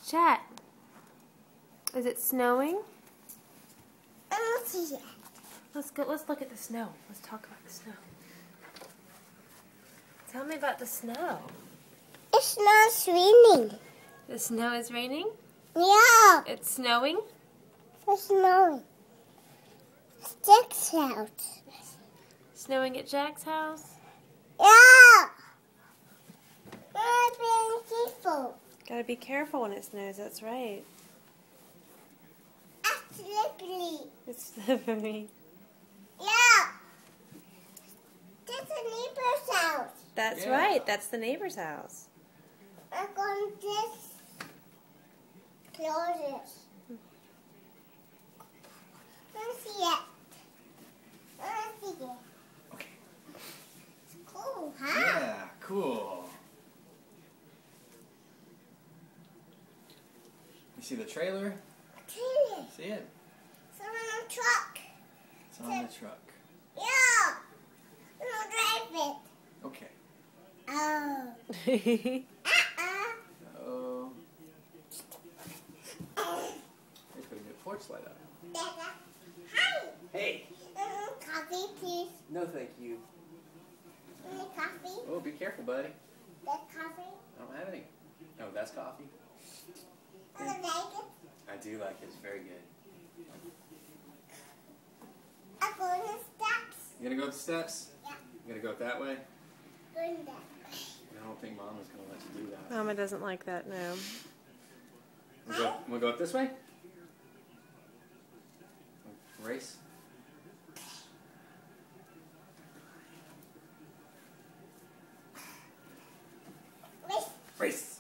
Chat. Is it snowing? I don't see it. Let's go. Let's look at the snow. Let's talk about the snow. Tell me about the snow. It's not raining. The snow is raining? Yeah, It's snowing? it's snowing. Sticks out. Snowing at Jack's house? Yeah. I'm being careful. Gotta be careful when it snows, that's right. Absolutely. It's slippery. Yeah. That's a neighbor's house. That's Yeah. right, that's the neighbor's house. I'm going to just close it. I don't see it. I don't see it. Okay. It's cool, huh? Yeah, cool. You see the trailer? Trailer. See it? It's on a truck. It's on the truck. Yeah. I'm gonna drive it. Okay. Oh. Oh. They put a good porch light up. Dada. Hi. Hey. Coffee, please. No, thank you. Any coffee? Oh, be careful, buddy. That coffee? I don't have any. Oh, that's coffee. I like it. I do like it. It's very good. I'm going to steps. You gonna go up the steps? Yeah. You gonna go up that way? Going that way. I don't think Mama's gonna let you do that. Mama doesn't like that, no. We'll go up this way? Race? Wait. Race!